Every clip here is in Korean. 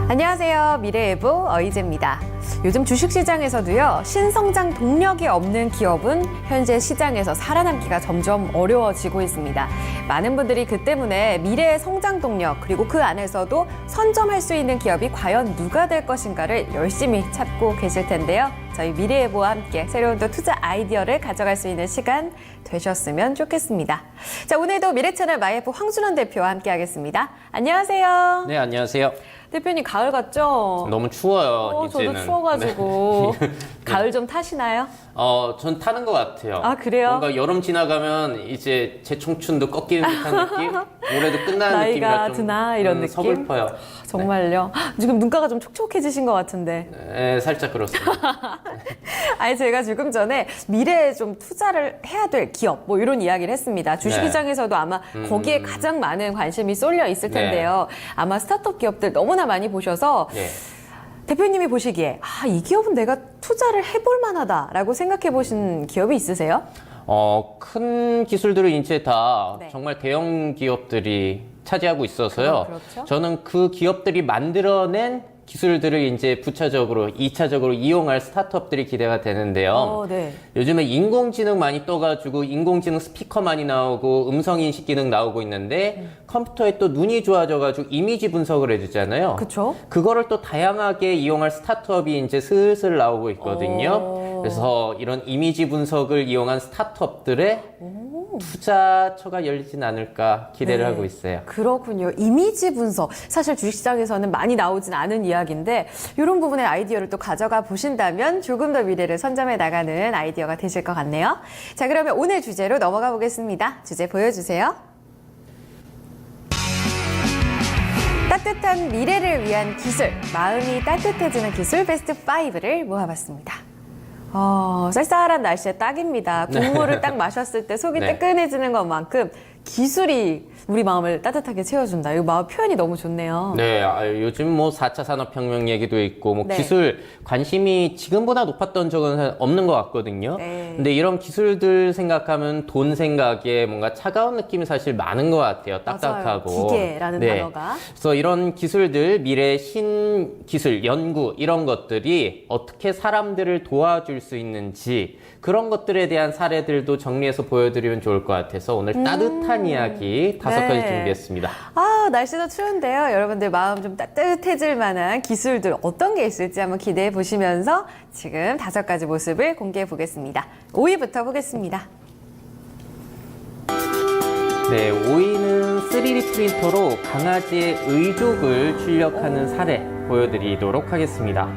안녕하세요. 미래예보 어이제입니다. 요즘 주식시장에서도요, 신성장 동력이 없는 기업은 현재 시장에서 살아남기가 점점 어려워지고 있습니다. 많은 분들이 그 때문에 미래의 성장 동력, 그리고 그 안에서도 선점할 수 있는 기업이 과연 누가 될 것인가를 열심히 찾고 계실 텐데요. 저희 미래예보와 함께 새로운 또 투자 아이디어를 가져갈 수 있는 시간 되셨으면 좋겠습니다. 자, 오늘도 미래채널 마이애프 황준원 대표와 함께 하겠습니다. 안녕하세요. 네, 안녕하세요. 대표님, 가을 같죠? 너무 추워요, 이제는. 저도 추워가지고. 네. 가을 좀 타시나요? 전 타는 것 같아요. 아, 그래요? 뭔가 여름 지나가면 이제 제 청춘도 꺾이는 듯한 느낌? 올해도 끝나는 나이가 느낌이라 좀 드나? 이런 느낌? 서글퍼요. 정말요? 지금 눈가가 좀 촉촉해지신 것 같은데. 네, 살짝 그렇습니다. 아니, 제가 조금 전에 미래에 좀 투자를 해야 될 기업, 뭐 이런 이야기를 했습니다. 주식시장에서도 아마 거기에 가장 많은 관심이 쏠려 있을 텐데요. 아마 스타트업 기업들 너무나 많이 보셔서 네. 대표님이 보시기에 이 기업은 내가 투자를 해볼 만하다라고 생각해 보신 기업이 있으세요? 큰 기술들은 이제 다 네. 정말 대형 기업들이 차지하고 있어서요. 그렇죠. 저는 그 기업들이 만들어낸 기술들을 이제 부차적으로, 2차적으로 이용할 스타트업들이 기대가 되는데요. 네. 요즘에 인공지능 많이 떠가지고 인공지능 스피커 많이 나오고 음성인식 기능 나오고 있는데 컴퓨터에 또 눈이 좋아져가지고 이미지 분석을 해주잖아요. 그쵸? 그거를 또 다양하게 이용할 스타트업이 이제 슬슬 나오고 있거든요. 그래서 이런 이미지 분석을 이용한 스타트업들의 투자처가 열리진 않을까 기대를 하고 있어요. 그렇군요. 이미지 분석. 사실 주식시장에서는 많이 나오진 않은 이야기인데 이런 부분의 아이디어를 또 가져가 보신다면 조금 더 미래를 선점해 나가는 아이디어가 되실 것 같네요. 자, 그러면 오늘 주제로 넘어가 보겠습니다. 주제 보여주세요. 따뜻한 미래를 위한 기술, 마음이 따뜻해지는 기술 베스트 5를 모아봤습니다. 쌀쌀한 날씨에 딱입니다. 국물을 딱 마셨을 때 속이 네. 뜨끈해지는 것만큼 기술이 우리 마음을 따뜻하게 채워준다. 이 마음 표현이 너무 좋네요. 네, 요즘 뭐 4차 산업혁명 얘기도 있고, 뭐 네. 기술 관심이 지금보다 높았던 적은 없는 것 같거든요. 네. 근데 이런 기술들 생각하면 돈 생각에 뭔가 차가운 느낌이 사실 많은 것 같아요. 딱딱하고. 맞아요. 기계라는 단어가. 그래서 이런 기술들, 미래 신기술, 연구, 이런 것들이 어떻게 사람들을 도와줄 수 있는지, 그런 것들에 대한 사례들도 정리해서 보여드리면 좋을 것 같아서 오늘 따뜻한 이야기 5가지 준비했습니다. 날씨도 추운데요. 여러분들 마음 좀 따뜻해질 만한 기술들 어떤 게 있을지 한번 기대해 보시면서 지금 5가지 모습을 공개해 보겠습니다. 5위부터 보겠습니다. 네, 5위는 3D 프린터로 강아지의 의족을 출력하는 사례 보여드리도록 하겠습니다.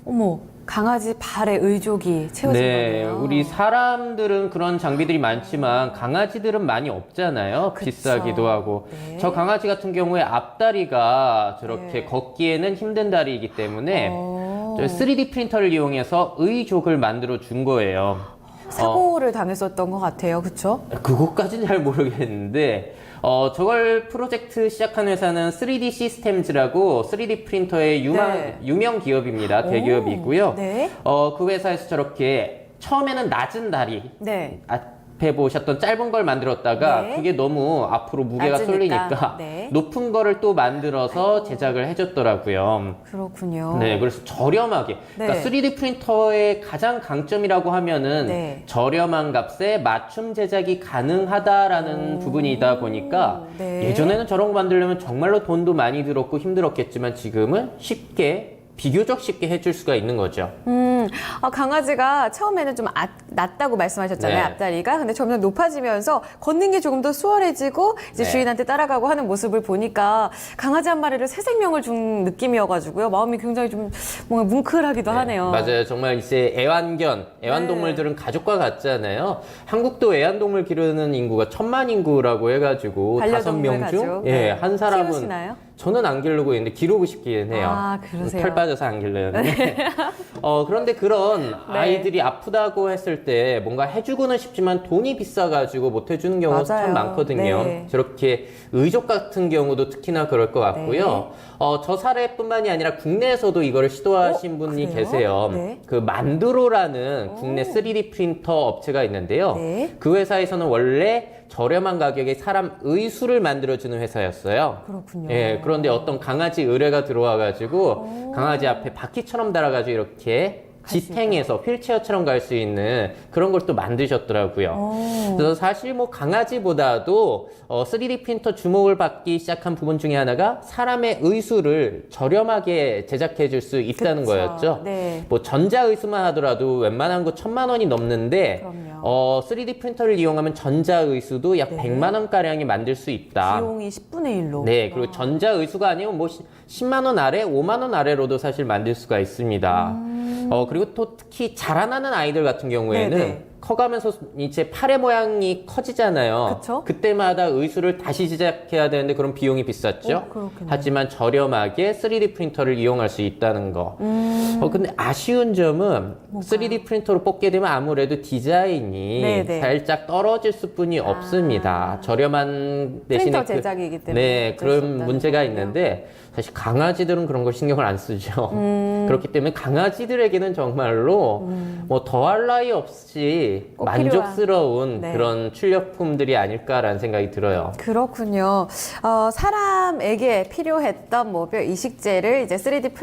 어머, 강아지 발에 의족이 채워진 네, 거네요. 우리 사람들은 그런 장비들이 많지만 강아지들은 많이 없잖아요. 그쵸. 비싸기도 하고. 네. 저 강아지 같은 경우에 앞다리가 저렇게 네. 걷기에는 힘든 다리이기 때문에 어. 저 3D 프린터를 이용해서 의족을 만들어 준 거예요. 사고를 당했었던 것 같아요. 그쵸? 그것까지는 잘 모르겠는데 저걸 프로젝트 시작한 회사는 3D 시스템즈라고 3D 프린터의 네. 유명 기업입니다. 대기업이고요. 네. 그 회사에서 저렇게 처음에는 낮은 다리 네. 앞에 보셨던 짧은 걸 만들었다가 네. 그게 너무 앞으로 무게가 낮으니까. 쏠리니까 네. 높은 거를 또 만들어서 제작을 해줬더라고요. 그렇군요. 네, 그래서 저렴하게. 그러니까 네. 3D 프린터의 가장 강점이라고 하면은 네. 저렴한 값에 맞춤 제작이 가능하다라는 부분이다 보니까 네. 예전에는 저런 거 만들려면 정말로 돈도 많이 들었고 힘들었겠지만 지금은 비교적 쉽게 해줄 수가 있는 거죠. 강아지가 처음에는 좀 낮다고 말씀하셨잖아요. 네. 앞다리가. 근데 점점 높아지면서 걷는 게 조금 더 수월해지고 이제 네. 주인한테 따라가고 하는 모습을 보니까 강아지 한 마리를 새 생명을 준 느낌이어가지고요. 마음이 굉장히 좀 뭔가 뭉클하기도 하네요. 맞아요. 정말 이제 애완동물들은 가족과 같잖아요. 한국도 애완동물 기르는 인구가 1000만 인구라고 해가지고 반려동물 5명 중 가족. 예, 한 사람은 키우시나요? 저는 안 기르고 있는데 기르고 싶기는 해요. 그러세요? 털 빠져서 안 기르는데. 그런데 그런 아이들이 아프다고 했을 때 뭔가 해주고는 싶지만 돈이 비싸가지고 못 해주는 경우가 참 맞아요. 많거든요. 네. 저렇게 의족 같은 경우도 특히나 그럴 것 같고요. 저 사례뿐만이 아니라 국내에서도 이거를 시도하신 분이 그래요? 계세요. 네. 그 만드로라는 국내 3D 프린터 업체가 있는데요. 네. 그 회사에서는 원래 저렴한 가격에 사람 의수를 만들어주는 회사였어요. 그렇군요. 예, 그런데 어떤 강아지 의뢰가 들어와가지고 강아지 앞에 바퀴처럼 달아가지고 이렇게 지탱해서 휠체어처럼 갈 수 있는 그런 걸 또 만드셨더라고요. 그래서 사실 뭐 강아지보다도 3D 프린터 주목을 받기 시작한 부분 중에 하나가 사람의 의수를 저렴하게 제작해 줄 수 있다는 그쵸. 거였죠. 네. 뭐 전자 의수만 하더라도 웬만한 거 1,000만 원이 넘는데 그럼요. 3D 프린터를 이용하면 전자 의수도 약 네. 100만 원 가량이 만들 수 있다. 비용이 10분의 1로. 네, 그리고 전자 의수가 아니면 뭐 10만 원 아래, 5만 원 아래로도 사실 만들 수가 있습니다. 그리고 또 특히 자라나는 아이들 같은 경우에는 네네. 커가면서 이제 팔의 모양이 커지잖아요. 그쵸? 그때마다 의수를 다시 제작해야 되는데 그런 비용이 비쌌죠. 그렇겠네요. 하지만 저렴하게 3D 프린터를 이용할 수 있다는 거. 근데 아쉬운 점은 3D 프린터로 뽑게 되면 아무래도 디자인이 네네. 살짝 떨어질 수뿐이 없습니다. 저렴한 대신에 프린터 제작이기 때문에 네, 어쩔 수 그런 없다는 문제가 거군요. 있는데 사실 강아지들은 그런 걸 신경을 안 쓰죠. 그렇기 때문에 강아지들에게는 정말로 뭐 더할 나위 없이 꼭 만족스러운 네. 그런 출력품들이 아닐까라는 생각이 들어요. 그렇군요. 사람에게 필요했던 뭐 뼈 이식제를 이제 3D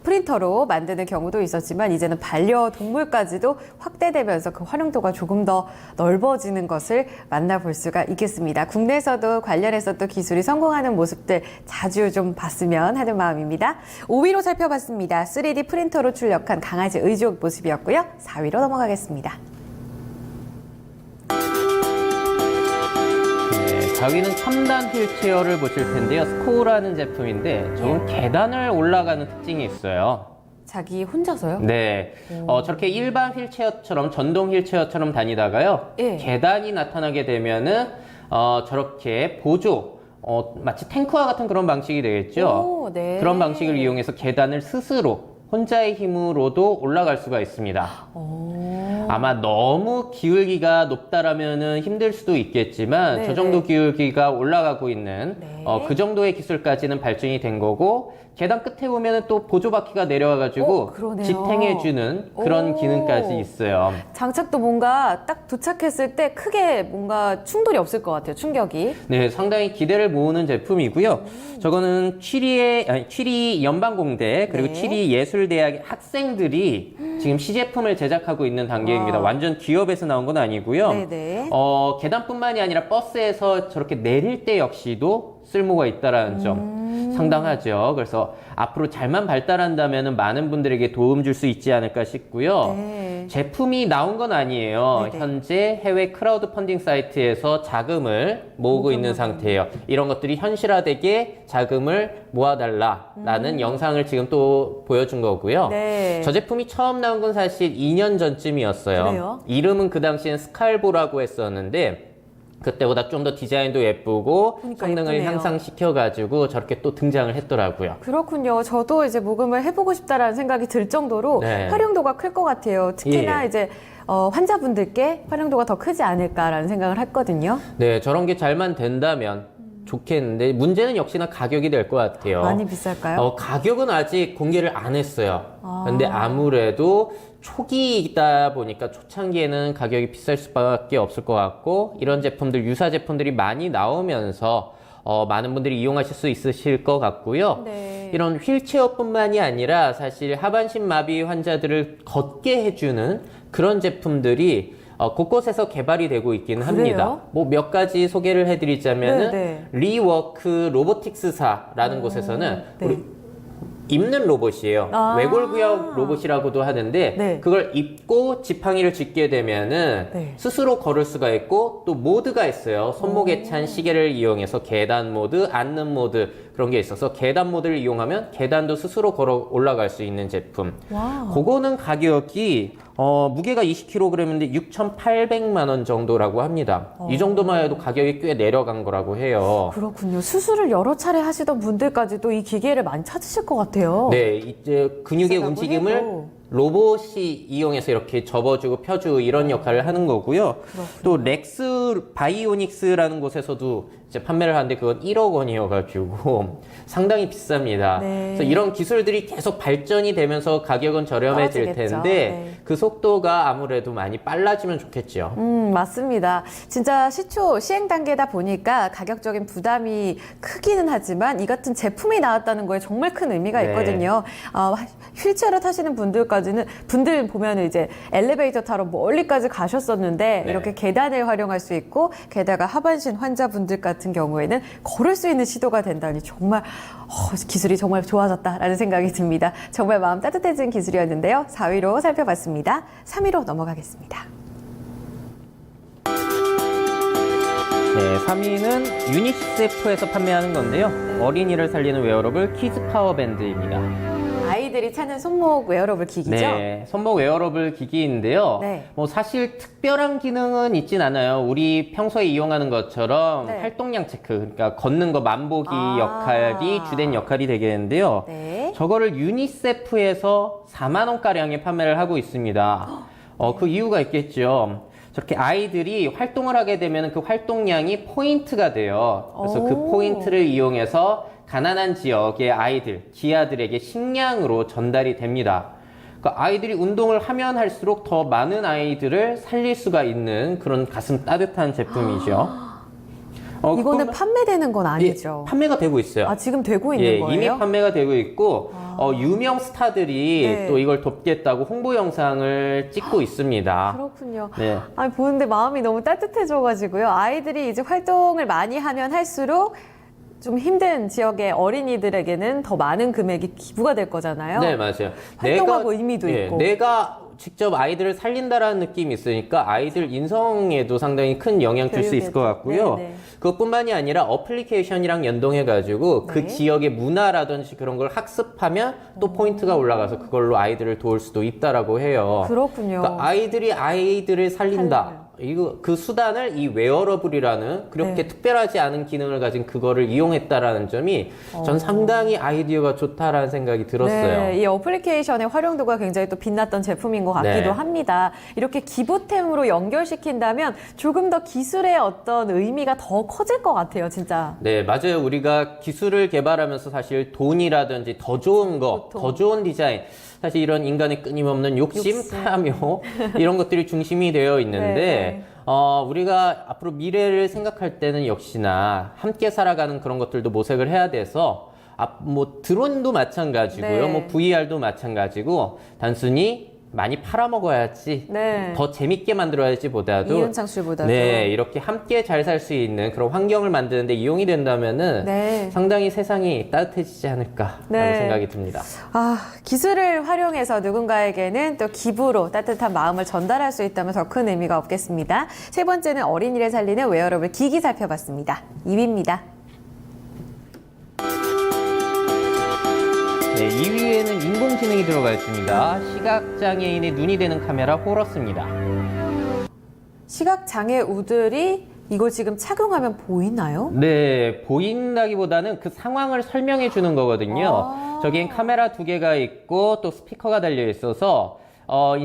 프린터로 만드는 경우도 있었지만 이제는 반려동물까지도 확대되면서 그 활용도가 조금 더 넓어지는 것을 만나볼 수가 있겠습니다. 국내에서도 관련해서 또 기술이 성공하는 모습들 자주 좀 봤으면 하는 마음입니다. 5위로 살펴봤습니다. 3D 프린터로 출력한 강아지 의족 모습이었고요. 4위로 넘어가겠습니다. 네, 자기는 첨단 휠체어를 보실 텐데요. 스코어라는 제품인데 저건 계단을 올라가는 특징이 있어요. 자기 혼자서요? 네, 저렇게 일반 휠체어처럼 전동 휠체어처럼 다니다가요. 예. 계단이 나타나게 되면은 저렇게 보조, 마치 탱크와 같은 그런 방식이 되겠죠. 오, 네. 그런 방식을 이용해서 계단을 스스로 혼자의 힘으로도 올라갈 수가 있습니다. 아마 너무 기울기가 높다라면은 힘들 수도 있겠지만 네, 저 정도 네. 기울기가 올라가고 있는 네. 그 정도의 기술까지는 발전이 된 거고 계단 끝에 보면은 또 보조바퀴가 내려와가지고 그러네요. 지탱해주는 그런 오. 기능까지 있어요. 장착도 뭔가 딱 도착했을 때 크게 뭔가 충돌이 없을 것 같아요. 충격이. 네, 상당히 기대를 모으는 제품이고요. 저거는 취리 연방공대 그리고 네. 취리 예술대학 학생들이 지금 시제품을 제작하고 있는 단계입니다. 와. 완전 기업에서 나온 건 아니고요. 네네. 계단뿐만이 아니라 버스에서 저렇게 내릴 때 역시도 쓸모가 있다라는 점 상당하죠. 그래서 앞으로 잘만 발달한다면 많은 분들에게 도움 줄 수 있지 않을까 싶고요. 네. 제품이 나온 건 아니에요. 네네. 현재 해외 크라우드 펀딩 사이트에서 자금을 모으고 있는 상태예요. 이런 것들이 현실화되게 자금을 모아달라라는 영상을 지금 또 보여준 거고요. 네. 저 제품이 처음 나온 건 사실 2년 전쯤이었어요. 그래요? 이름은 그 당시엔 스칼보라고 했었는데 그때보다 좀 더 디자인도 예쁘고 그러니까 성능을 예쁘네요. 향상시켜가지고 저렇게 또 등장을 했더라고요. 그렇군요. 저도 이제 모금을 해보고 싶다라는 생각이 들 정도로 네. 활용도가 클 것 같아요. 특히나 예. 이제 환자분들께 활용도가 더 크지 않을까라는 생각을 했거든요. 네, 저런 게 잘만 된다면 좋겠는데 문제는 역시나 가격이 될 것 같아요. 많이 비쌀까요? 가격은 아직 공개를 안 했어요. 근데 아무래도 초기이다 보니까 초창기에는 가격이 비쌀 수밖에 없을 것 같고 이런 제품들, 유사 제품들이 많이 나오면서 많은 분들이 이용하실 수 있으실 것 같고요. 네. 이런 휠체어뿐만이 아니라 사실 하반신 마비 환자들을 걷게 해주는 그런 제품들이 곳곳에서 개발이 되고 있기는 그래요? 합니다. 뭐 몇 가지 소개를 해드리자면은 네. 리워크 로보틱스사라는 곳에서는 네. 우리 입는 로봇이에요. 아. 외골구역 로봇이라고도 하는데 네. 그걸 입고 지팡이를 짚게 되면은 네. 스스로 걸을 수가 있고 또 모드가 있어요. 손목에 찬 시계를 이용해서 계단 모드, 앉는 모드 그런 게 있어서 계단 모드를 이용하면 계단도 스스로 걸어 올라갈 수 있는 제품. 와우. 그거는 가격이 무게가 20kg인데 6,800만 원 정도라고 합니다. 이 정도만 해도 가격이 꽤 내려간 거라고 해요. 그렇군요. 수술을 여러 차례 하시던 분들까지도 이 기계를 많이 찾으실 것 같아요. 네, 이제 근육의 비싸다고 움직임을 해도. 로봇이 이용해서 이렇게 접어주고 펴주고 이런 역할을 하는 거고요. 또 렉스 바이오닉스라는 곳에서도 이제 판매를 하는데 그건 1억 원이어가지고 상당히 비쌉니다. 네. 그래서 이런 기술들이 계속 발전이 되면서 가격은 저렴해질 떨어지겠죠. 텐데 네. 그 속도가 아무래도 많이 빨라지면 좋겠죠. 맞습니다. 진짜 시초 시행 단계다 보니까 가격적인 부담이 크기는 하지만 이 같은 제품이 나왔다는 거에 정말 큰 의미가 네. 있거든요. 휠체어를 타시는 분들 보면 이제 엘리베이터 타러 멀리까지 가셨었는데 네. 이렇게 계단을 활용할 수 있고 게다가 하반신 환자분들 같은 경우에는 걸을 수 있는 시도가 된다니 정말 기술이 정말 좋아졌다라는 생각이 듭니다. 정말 마음 따뜻해진 기술이었는데요. 4위로 살펴봤습니다. 3위로 넘어가겠습니다. 네, 3위는 유니세프에서 판매하는 건데요. 어린이를 살리는 웨어러블 키즈 파워밴드입니다. 아이들이 찾는 손목 웨어러블 기기죠? 네, 손목 웨어러블 기기인데요. 네. 뭐 사실 특별한 기능은 있진 않아요. 우리 평소에 이용하는 것처럼 네. 활동량 체크, 그러니까 걷는 거 만보기 아. 역할이 주된 역할이 되겠는데요. 네. 저거를 유니세프에서 4만 원가량에 판매를 하고 있습니다. 그 이유가 있겠죠. 저렇게 아이들이 활동을 하게 되면 그 활동량이 포인트가 돼요. 그래서 그 오. 포인트를 이용해서 가난한 지역의 아이들, 기아들에게 식량으로 전달이 됩니다. 그러니까 아이들이 운동을 하면 할수록 더 많은 아이들을 살릴 수가 있는 그런 가슴 따뜻한 제품이죠. 이거는 그것만- 판매되는 건 아니죠? 예, 판매가 되고 있어요. 지금 되고 있는 예, 거예요? 이미 판매가 되고 있고 유명 스타들이 네. 또 이걸 돕겠다고 홍보 영상을 찍고 있습니다. 그렇군요. 네. 보는데 마음이 너무 따뜻해져가지고요. 아이들이 이제 활동을 많이 하면 할수록 좀 힘든 지역의 어린이들에게는 더 많은 금액이 기부가 될 거잖아요. 네, 맞아요. 활동하고 의미도 있고. 내가 직접 아이들을 살린다라는 느낌이 있으니까 아이들 인성에도 상당히 큰 영향 줄 수 있을 것 같고요. 네, 네. 그것뿐만이 아니라 어플리케이션이랑 연동해가지고 네. 그 지역의 문화라든지 그런 걸 학습하면 또 포인트가 올라가서 그걸로 아이들을 도울 수도 있다라고 해요. 그렇군요. 그러니까 아이들이 아이들을 살린다. 이거 그 수단을 이 웨어러블이라는 그렇게 네. 특별하지 않은 기능을 가진 그거를 이용했다라는 점이 전 상당히 아이디어가 좋다라는 생각이 들었어요. 네, 이 어플리케이션의 활용도가 굉장히 또 빛났던 제품인 것 같기도 네. 합니다. 이렇게 기부템으로 연결시킨다면 조금 더 기술의 어떤 의미가 더 커질 것 같아요, 진짜. 네, 맞아요. 우리가 기술을 개발하면서 사실 돈이라든지 더 좋은 거, 보통. 더 좋은 디자인, 사실 이런 인간의 끊임없는 욕심, 탐욕, 이런 것들이 중심이 되어 있는데, 네. 우리가 앞으로 미래를 생각할 때는 역시나 함께 살아가는 그런 것들도 모색을 해야 돼서, 뭐, 드론도 마찬가지고요. 네. 뭐, VR도 마찬가지고, 단순히 많이 팔아먹어야지, 네. 더 재밌게 만들어야지 보다도, 이윤창 씨보다도. 네, 이렇게 함께 잘 살 수 있는 그런 환경을 만드는데 이용이 된다면은 네. 상당히 세상이 따뜻해지지 않을까라는 네. 생각이 듭니다. 기술을 활용해서 누군가에게는 또 기부로 따뜻한 마음을 전달할 수 있다면 더 큰 의미가 없겠습니다. 세 번째는 어린이를 살리는 웨어러블 기기 살펴봤습니다. 2위입니다. 네, 2위에는 인공지능이 들어가 있습니다. 시각장애인의 눈이 되는 카메라 호러스입니다. 시각장애 우들이 이걸 지금 착용하면 보이나요? 네, 보인다기보다는 그 상황을 설명해 주는 거거든요. 저기엔 카메라 2개가 있고 또 스피커가 달려 있어서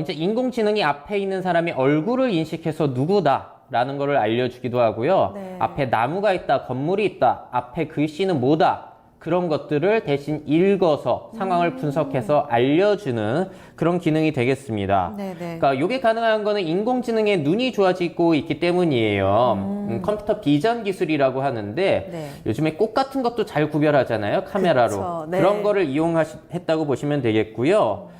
이제 인공지능이 앞에 있는 사람의 얼굴을 인식해서 누구다라는 거를 알려주기도 하고요. 네. 앞에 나무가 있다, 건물이 있다, 앞에 글씨는 뭐다. 그런 것들을 대신 읽어서 상황을 분석해서 알려주는 그런 기능이 되겠습니다. 네네. 그러니까 이게 가능한 거는 인공지능의 눈이 좋아지고 있기 때문이에요. 컴퓨터 비전 기술이라고 하는데 네. 요즘에 꽃 같은 것도 잘 구별하잖아요. 카메라로. 그쵸, 네. 그런 거를 이용했다고 보시면 되겠고요.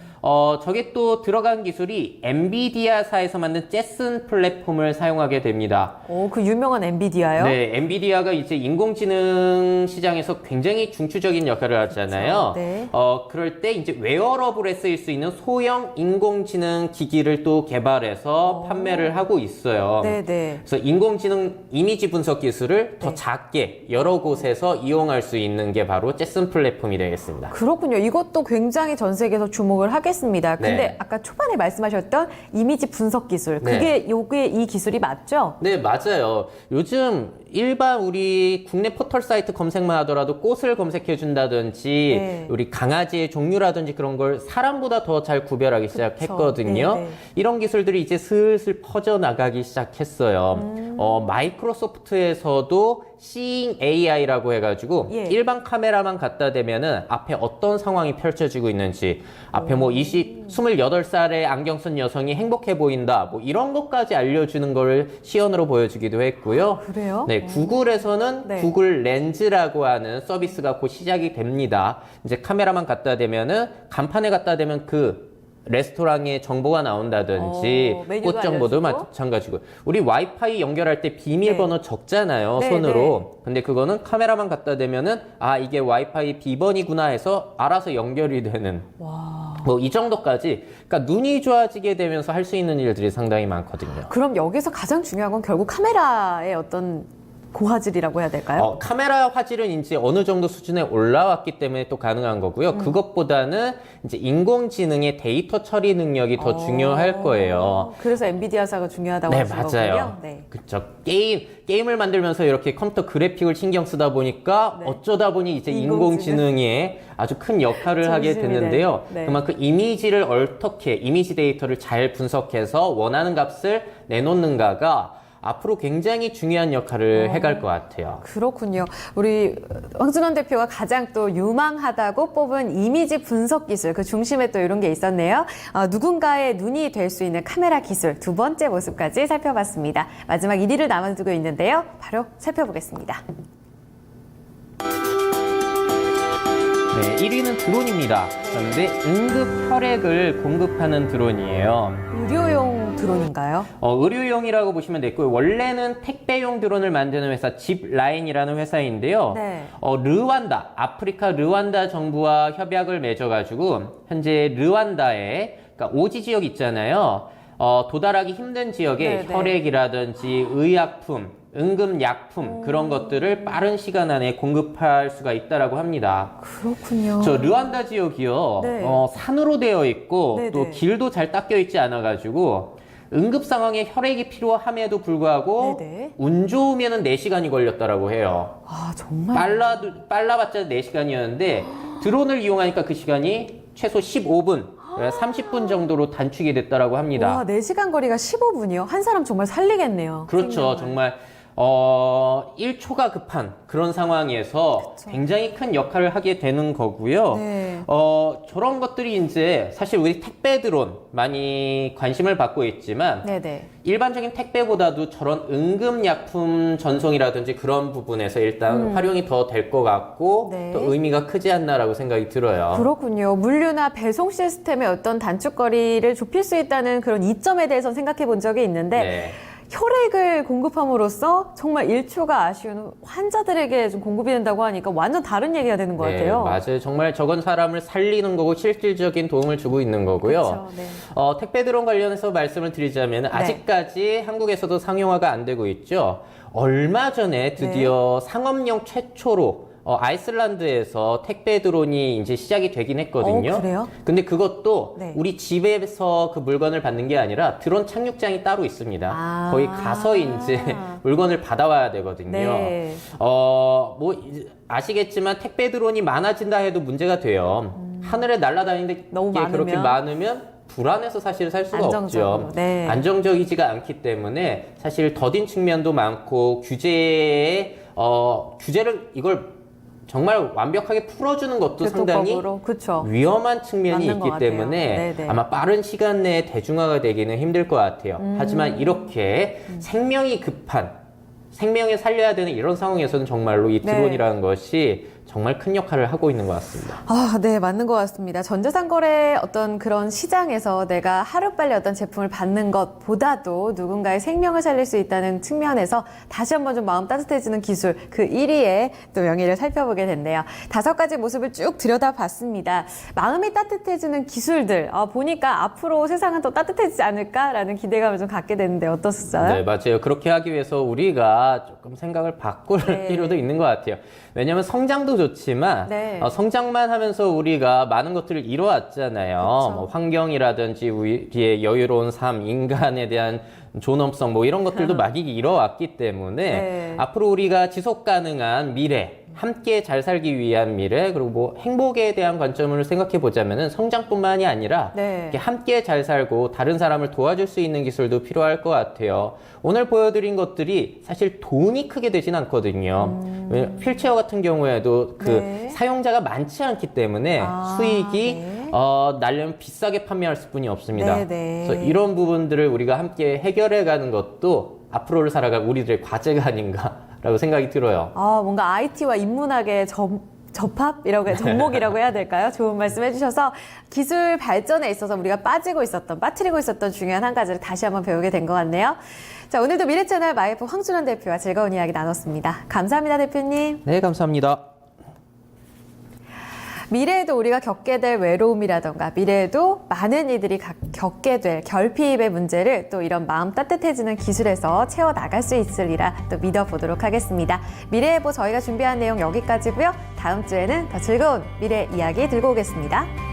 저게 또 들어간 기술이 엔비디아사에서 만든 제슨 플랫폼을 사용하게 됩니다. 그 유명한 엔비디아요? 네, 엔비디아가 이제 인공지능 시장에서 굉장히 중추적인 역할을 하잖아요. 그렇죠. 네. 그럴 때 이제 웨어러블에 쓰일 수 있는 소형 인공지능 기기를 또 개발해서 판매를 하고 있어요. 네네. 그래서 인공지능 이미지 분석 기술을 더 작게 여러 곳에서 이용할 수 있는 게 바로 제슨 플랫폼이 되겠습니다. 그렇군요. 이것도 굉장히 전 세계에서 주목을 하게 하겠습니다. 근데 네. 아까 초반에 말씀하셨던 이미지 분석 기술, 네. 그게 요게 이 기술이 맞죠? 네, 맞아요. 요즘 일반 우리 국내 포털 사이트 검색만 하더라도 꽃을 검색해 준다든지 네. 우리 강아지의 종류라든지 그런 걸 사람보다 더 잘 구별하기 시작했거든요. 네, 네. 이런 기술들이 이제 슬슬 퍼져나가기 시작했어요. 마이크로소프트에서도 Seeing AI라고 해가지고 예. 일반 카메라만 갖다 대면은 앞에 어떤 상황이 펼쳐지고 있는지 앞에 뭐 28살의 안경 쓴 여성이 행복해 보인다 뭐 이런 것까지 알려주는 걸 시연으로 보여주기도 했고요. 그래요? 네, 구글에서는 네. 구글 렌즈라고 하는 서비스가 곧 시작이 됩니다. 이제 카메라만 갖다 대면은 간판에 갖다 대면 그 레스토랑의 정보가 나온다든지 메뉴도 꽃 정보도 알려주고. 마찬가지고 우리 와이파이 연결할 때 비밀번호 적잖아요. 네, 손으로. 근데 그거는 카메라만 갖다 대면은 아 이게 와이파이 비번이구나 해서 알아서 연결이 되는 뭐 이 정도까지 그러니까 눈이 좋아지게 되면서 할 수 있는 일들이 상당히 많거든요. 그럼 여기서 가장 중요한 건 결국 카메라의 어떤 고화질이라고 해야 될까요? 카메라 화질은 이제 어느 정도 수준에 올라왔기 때문에 또 가능한 거고요. 그것보다는 이제 인공지능의 데이터 처리 능력이 더 중요할 거예요. 그래서 엔비디아사가 중요하다고 네, 하신 맞아요. 거군요. 네. 그쵸. 게임을 만들면서 이렇게 컴퓨터 그래픽을 신경 쓰다 보니까 네. 어쩌다 보니 이제 인공지능. 인공지능에 아주 큰 역할을 하게 중심이 됐는데요. 네. 그만큼 이미지를 어떻게, 이미지 데이터를 잘 분석해서 원하는 값을 내놓는가가 앞으로 굉장히 중요한 역할을 해갈 것 같아요. 그렇군요. 우리 황준원 대표가 가장 또 유망하다고 뽑은 이미지 분석 기술, 그 중심에 또 이런 게 있었네요. 누군가의 눈이 될 수 있는 카메라 기술 두 번째 모습까지 살펴봤습니다. 마지막 1위를 남아두고 있는데요. 바로 살펴보겠습니다. 네, 1위는 드론입니다. 그런데 응급 혈액을 공급하는 드론이에요. 의료용 드론인가요? 의료용이라고 보시면 되고요. 원래는 택배용 드론을 만드는 회사 집라인이라는 회사인데요. 네. 르완다, 아프리카 르완다 정부와 협약을 맺어가지고 현재 르완다에 그러니까 오지 지역 있잖아요. 도달하기 힘든 지역에 네, 네. 혈액이라든지 의약품, 응급약품 그런 것들을 빠른 시간 안에 공급할 수가 있다라고 합니다. 그렇군요. 저 르완다 지역이요. 네. 산으로 되어 있고 네, 또 네. 길도 잘 닦여 있지 않아 가지고 응급 상황에 혈액이 필요함에도 불구하고 네, 네. 운 좋으면은 4시간이 걸렸다라고 해요. 아, 정말. 빨라봤자 4시간이었는데 드론을 이용하니까 그 시간이 최소 15분, 30분 정도로 단축이 됐다라고 합니다. 와, 4시간 거리가 15분이요? 한 사람 정말 살리겠네요. 그렇죠. 생명을. 정말 1초가 급한 그런 상황에서 굉장히 큰 역할을 하게 되는 거고요. 네. 저런 것들이 이제 사실 우리 택배 드론 많이 관심을 받고 있지만 네네. 일반적인 택배보다도 저런 응급약품 전송이라든지 그런 부분에서 일단 활용이 더 될 것 같고 네. 또 의미가 크지 않나라고 생각이 들어요. 그렇군요. 물류나 배송 시스템의 어떤 단축거리를 좁힐 수 있다는 그런 이점에 대해서 생각해 본 적이 있는데 네. 혈액을 공급함으로써 정말 1초가 아쉬운 환자들에게 좀 공급이 된다고 하니까 완전 다른 얘기가 되는 것 같아요. 맞아요. 정말 저건 사람을 살리는 거고 실질적인 도움을 주고 있는 거고요. 그렇죠. 네. 택배 드론 관련해서 말씀을 드리자면 아직까지 한국에서도 상용화가 안 되고 있죠. 얼마 전에 드디어 상업용 최초로 아이슬란드에서 택배 드론이 이제 시작이 되긴 했거든요. 그래요? 근데 그것도 네. 우리 집에서 그 물건을 받는 게 아니라 드론 착륙장이 따로 있습니다. 아. 거기 가서 이제 물건을 받아와야 되거든요. 네. 아시겠지만 택배 드론이 많아진다 해도 문제가 돼요. 하늘에 날아다니는데 너무 이게 그렇게 많으면? 많으면 불안해서 사실 살 수가 안정적으로, 없죠. 네. 안정적이지가 않기 때문에 사실 더딘 측면도 많고 규제를 이걸 정말 완벽하게 풀어주는 것도 상당히 교통법으로. 그렇죠. 위험한 측면이 맞는 것 있기 같아요. 때문에 네네. 아마 빠른 시간 내에 대중화가 되기는 힘들 것 같아요. 하지만 이렇게 생명이 급한 생명을 살려야 되는 이런 상황에서는 정말로 이 네. 드론이라는 것이 정말 큰 역할을 하고 있는 것 같습니다. 아, 네, 맞는 것 같습니다. 전자상거래 어떤 그런 시장에서 내가 하루빨리 어떤 제품을 받는 것보다도 누군가의 생명을 살릴 수 있다는 측면에서 다시 한번 좀 마음 따뜻해지는 기술, 그 1위의 또 명예를 살펴보게 됐네요. 5가지 모습을 쭉 들여다봤습니다. 마음이 따뜻해지는 기술들, 보니까 앞으로 세상은 더 따뜻해지지 않을까라는 기대감을 좀 갖게 되는데 어떠셨어요? 네, 맞아요. 그렇게 하기 위해서 우리가 조금 생각을 바꿀 네. 필요도 있는 것 같아요. 왜냐하면 성장도 좋지만 네. 성장만 하면서 우리가 많은 것들을 이뤄왔잖아요. 그렇죠. 뭐 환경이라든지 우리의 여유로운 삶, 인간에 대한 존엄성 뭐 이런 것들도 많이 이뤄왔기 때문에 네. 앞으로 우리가 지속 가능한 미래, 함께 잘 살기 위한 미래, 그리고 뭐 행복에 대한 관점을 생각해 보자면은 성장뿐만이 아니라 네. 이렇게 함께 잘 살고 다른 사람을 도와줄 수 있는 기술도 필요할 것 같아요. 오늘 보여드린 것들이 사실 돈이 크게 되진 않거든요. 왜냐면 휠체어 같은 경우에도 그 네. 사용자가 많지 않기 때문에 수익이 네. 날려면 비싸게 판매할 수뿐이 없습니다. 네, 네. 그래서 이런 부분들을 우리가 함께 해결해가는 것도 앞으로를 살아갈 우리들의 과제가 아닌가라고 생각이 들어요. 뭔가 IT와 인문학의 접합이라고 접목이라고 해야 될까요? 좋은 말씀 해주셔서 기술 발전에 있어서 우리가 빠뜨리고 있었던 중요한 한 가지를 다시 한번 배우게 된 것 같네요. 자, 오늘도 미래채널 마이프 황준원 대표와 즐거운 이야기 나눴습니다. 감사합니다, 대표님. 네, 감사합니다. 미래에도 우리가 겪게 될 외로움이라던가 미래에도 많은 이들이 겪게 될 결핍의 문제를 또 이런 마음 따뜻해지는 기술에서 채워나갈 수 있으리라 또 믿어보도록 하겠습니다. 미래예보 저희가 준비한 내용 여기까지고요. 다음 주에는 더 즐거운 미래 이야기 들고 오겠습니다.